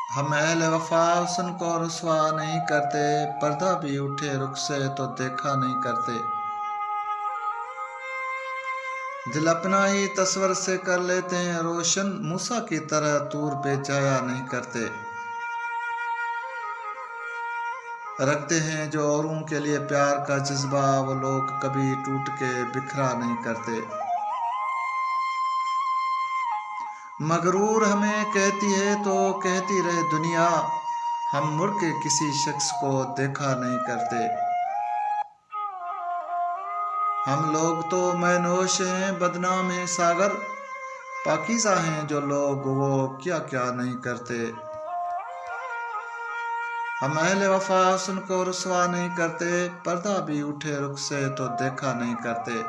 हम अहले वफा हुस्न को रुसवा नहीं करते, पर्दा भी उठे रुख से तो देखा नहीं करते। दिल अपना ही तस्वर से कर लेते हैं रोशन, मूसा की तरह तूर पे जाया नहीं करते। रखते हैं जो औरों के लिए प्यार का जज्बा, वो लोग कभी टूट के बिखरा नहीं करते। मगरूर हमें कहती है तो कहती रहे दुनिया, हम मुड़ के किसी शख्स को देखा नहीं करते। हम लोग तो मैनोश हैं, बदनाम हैं सागर, पाकीज़ा हैं जो लोग वो क्या क्या नहीं करते। हम अहले वफा हुस्न को रुसवा नहीं करते, पर्दा भी उठे रुख से तो देखा नहीं करते।